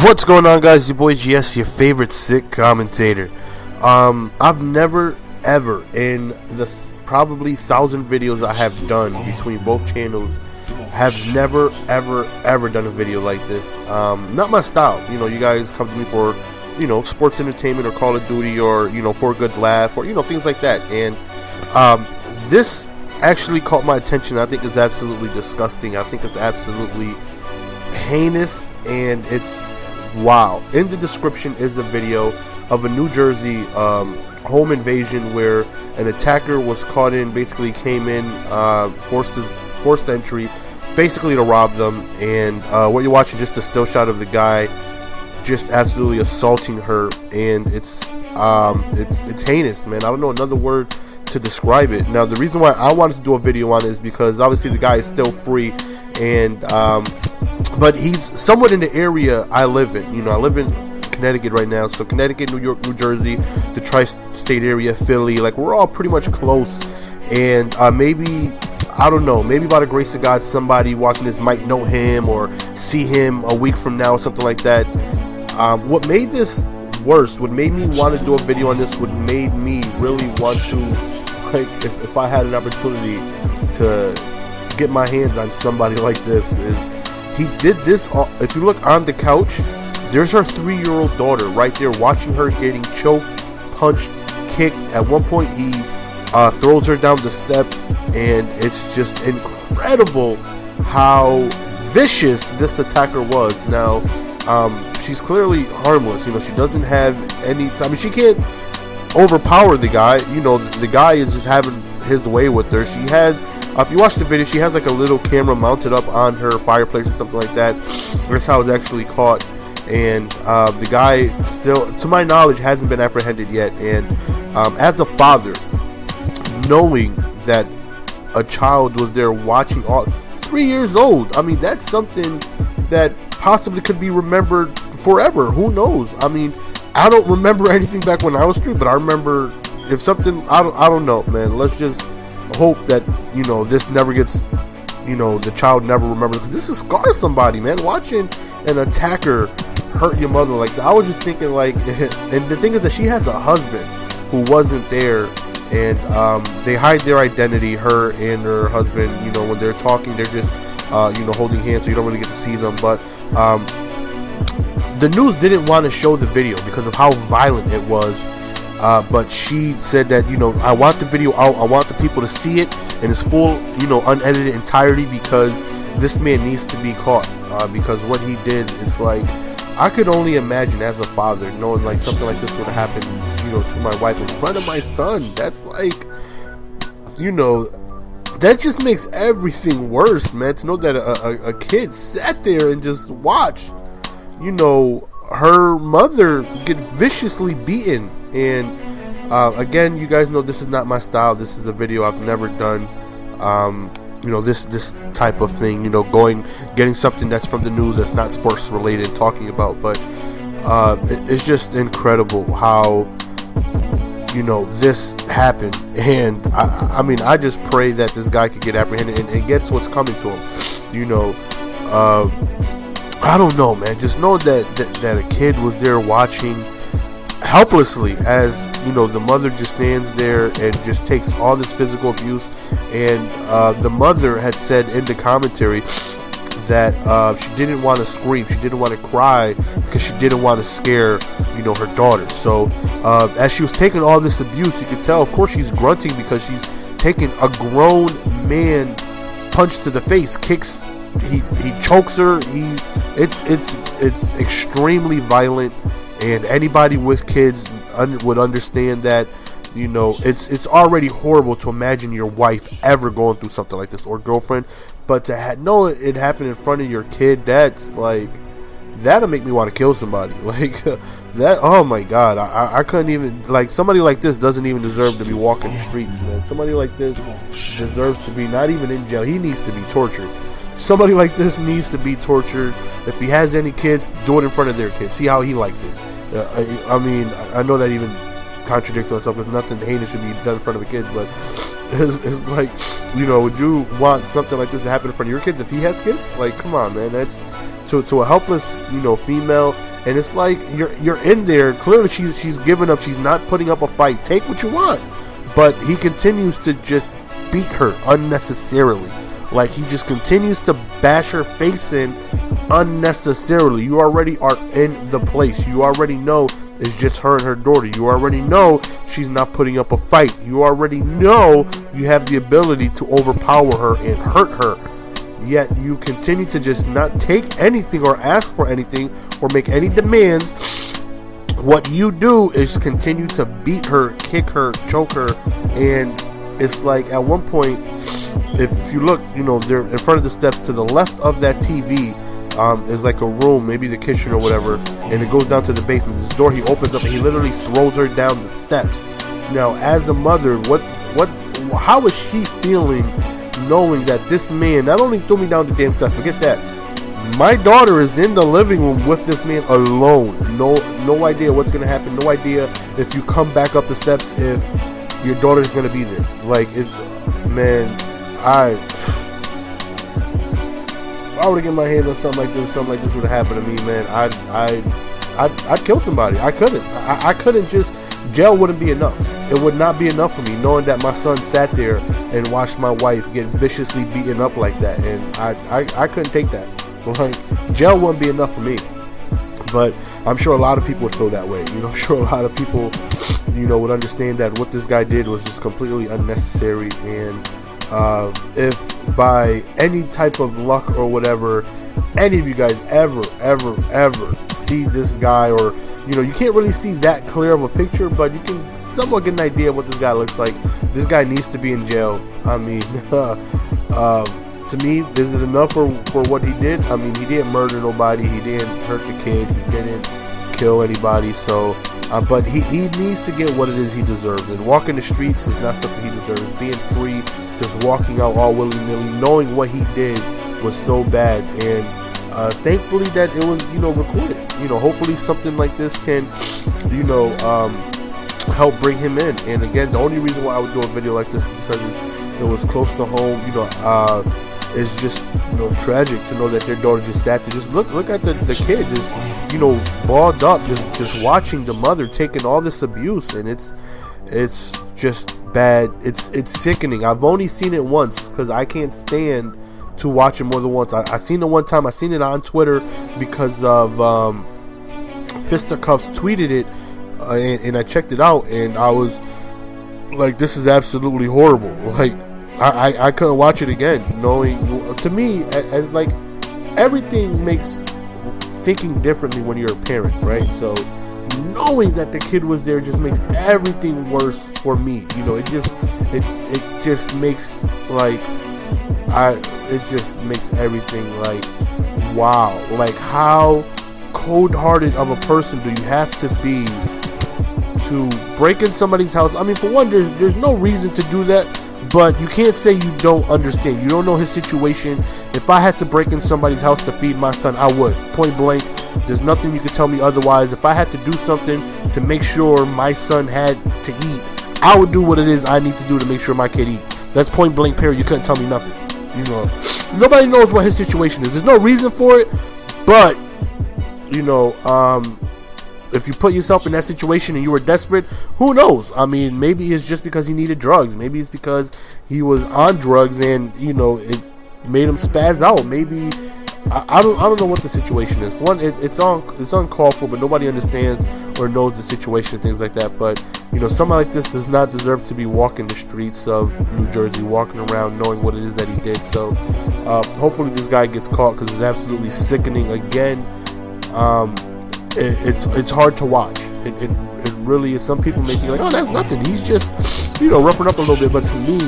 What's going on, guys? Your boy GS, your favorite sick commentator. I've never ever in the probably 1,000 videos I have done between both channels have never ever done a video like this. Not my style. You know, you guys come to me for, you know, sports entertainment or Call of Duty or, you know, for a good laugh or, you know, things like that. And this actually caught my attention. I think it's absolutely disgusting. I think it's absolutely heinous, and it's wow. In the description is a video of a New Jersey home invasion where an attacker was caught in, basically came in, forced entry, basically to rob them. And what you're watching, just a still shot of the guy just absolutely assaulting her, and it's heinous, man. I don't know another word to describe it. Now, the reason why I wanted to do a video on it is because obviously the guy is still free, and but he's somewhat in the area I live in. You know, I live in Connecticut right now, so Connecticut, New York, New Jersey, the tri-state area, Philly, like we're all pretty much close. And maybe, I don't know, maybe by the grace of God, somebody watching this might know him or see him a week from now or something like that. What made this worse, what made me want to do a video on this, what made me really want to, like, if I had an opportunity to get my hands on somebody like this, is he did this. If you look on the couch, there's her 3-year-old daughter right there watching her getting choked, punched, kicked. At one point he throws her down the steps, and it's just incredible how vicious this attacker was. Now she's clearly harmless. You know, she doesn't have any, I mean, she can't overpower the guy. You know, the guy is just having his way with her. She had, if you watch the video, she has like a little camera mounted up on her fireplace or something like that. That's how it's actually caught. And the guy still, to my knowledge, hasn't been apprehended yet. And as a father, knowing that a child was there watching, all 3 years old, I mean, that's something that possibly could be remembered forever. Who knows? I mean, I don't remember anything back when I was 3, but I remember if something, I don't know, man. Let's just hope that, you know, this never gets, you know, the child never remembers, because this is scars somebody, man. Watching an attacker hurt your mother like that. I was just thinking, like, and the thing is that she has a husband who wasn't there, and they hide their identity, her and her husband. You know, when they're talking, they're just you know, holding hands, so you don't really get to see them. But the news didn't want to show the video because of how violent it was. But she said that, you know, I want the video out, I want the people to see it in its full, you know, unedited entirety, because this man needs to be caught, because what he did is, like, I could only imagine as a father knowing like something like this would happen, you know, to my wife in front of my son. That's like, you know, that just makes everything worse, man, to know that a kid sat there and just watched, you know, her mother get viciously beaten. And again, you guys know this is not my style. This is a video I've never done. You know, this type of thing, you know, getting something that's from the news that's not sports related, talking about. But it's just incredible how, you know, this happened. And I mean, I just pray that this guy could get apprehended and gets what's coming to him. You know, I don't know, man. Just know that a kid was there watching helplessly as, you know, the mother just stands there and just takes all this physical abuse. And the mother had said in the commentary that she didn't want to scream, she didn't want to cry, because she didn't want to scare, you know, her daughter. So as she was taking all this abuse, you could tell, of course, she's grunting because she's taking a grown man punch to the face, kicks, he chokes her. It's extremely violent. And anybody with kids would understand that, you know, it's already horrible to imagine your wife ever going through something like this, or girlfriend. But to know it happened in front of your kid, that's like, that'll make me want to kill somebody. Like that, oh my God, I couldn't even, like, somebody like this doesn't even deserve to be walking the streets, man. Somebody like this deserves to be not even in jail. He needs to be tortured. Somebody like this needs to be tortured. If he has any kids, do it in front of their kids. See how he likes it. I mean, I know that even contradicts myself, because nothing heinous should be done in front of a kid. But it's like, you know, would you want something like this to happen in front of your kids if he has kids? Like, come on, man. That's to a helpless, you know, female. And it's like you're in there. Clearly, she's giving up. She's not putting up a fight. Take what you want, but he continues to just beat her unnecessarily. Like, he just continues to bash her face in unnecessarily. You already are in the place. You already know it's just her and her daughter. You already know she's not putting up a fight. You already know you have the ability to overpower her and hurt her. Yet you continue to just not take anything or ask for anything or make any demands. What you do is continue to beat her, kick her, choke her, and it's like at one point, if you look, you know, they're in front of the steps. To the left of that TV is like a room, maybe the kitchen or whatever, and it goes down to the basement. This door he opens up and he literally throws her down the steps. Now, as a mother, how is she feeling knowing that this man not only threw me down the damn steps, forget that, my daughter is in the living room with this man alone. No idea what's gonna happen. No idea if you come back up the steps if your daughter's gonna be there. Like, it's, man, if I were to get my hands on something like this would have happened to me, man, I'd kill somebody. I couldn't just, jail wouldn't be enough. It would not be enough for me knowing that my son sat there and watched my wife get viciously beaten up like that, and I couldn't take that. Like, jail wouldn't be enough for me. But I'm sure a lot of people would feel that way. You know, I'm sure a lot of people, you know, would understand that what this guy did was just completely unnecessary. And if by any type of luck or whatever, any of you guys ever see this guy, or, you know, you can't really see that clear of a picture, but you can somewhat get an idea of what this guy looks like. This guy needs to be in jail. I mean, to me, is it enough for what he did? I mean, he didn't murder nobody. He didn't hurt the kid. He didn't kill anybody. So, but he needs to get what it is he deserves. And walking the streets is not something he deserves. Being free, just walking out all willy-nilly, knowing what he did was so bad. And thankfully that it was, you know, recorded. You know, hopefully something like this can, you know, help bring him in. And again, the only reason why I would do a video like this is because it was close to home. You know, it's just, you know, tragic to know that their daughter just sat there. Just look at the kid, just, you know, balled up, just watching the mother taking all this abuse, and it's just bad. It's sickening. I've only seen it once because I can't stand to watch it more than once. I seen it one time. I seen it on Twitter because of Fisticuffs tweeted it, and I checked it out, and I was like, this is absolutely horrible. Like, I couldn't watch it again, knowing, to me, as like, everything makes thinking differently when you're a parent, right? So knowing that the kid was there just makes everything worse for me. You know, it just makes, like, it just makes everything like, wow. Like, how cold-hearted of a person do you have to be to break in somebody's house? I mean, for one, there's no reason to do that. But you can't say you don't understand. You don't know his situation. If I had to break in somebody's house to feed my son, I would. Point blank. There's nothing you could tell me otherwise. If I had to do something to make sure my son had to eat, I would do what it is I need to do to make sure my kid eat. That's point blank, period. You couldn't tell me nothing. You know, nobody knows what his situation is. There's no reason for it. But, you know, if you put yourself in that situation and you were desperate, who knows? I mean, maybe it's just because he needed drugs. Maybe it's because he was on drugs and, you know, it made him spaz out. Maybe I don't know what the situation is. One, it's uncalled for, but nobody understands or knows the situation and things like that. But, you know, somebody like this does not deserve to be walking the streets of New Jersey, walking around knowing what it is that he did. So hopefully this guy gets caught, because it's absolutely sickening. Again, it's hard to watch. It really is. Some people may think like, oh, that's nothing. He's just, you know, roughing up a little bit. But to me,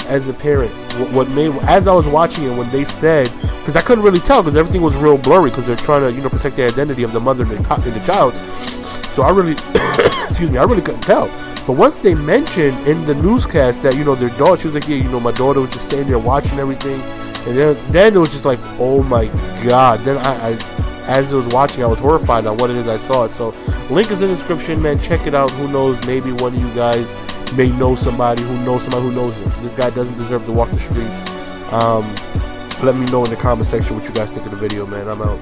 as a parent, as I was watching it, when they said, because I couldn't really tell, because everything was real blurry, because they're trying to, you know, protect the identity of the mother and the child. So I really, excuse me, I really couldn't tell. But once they mentioned in the newscast that, you know, their daughter, she was like, yeah, you know, my daughter was just sitting there watching everything, and then it was just like, oh my God. Then I as I was watching, I was horrified on what it is I saw it. So link is in the description, man. Check it out. Who knows? Maybe one of you guys may know somebody who knows him. This guy doesn't deserve to walk the streets. Let me know in the comment section what you guys think of the video, man. I'm out.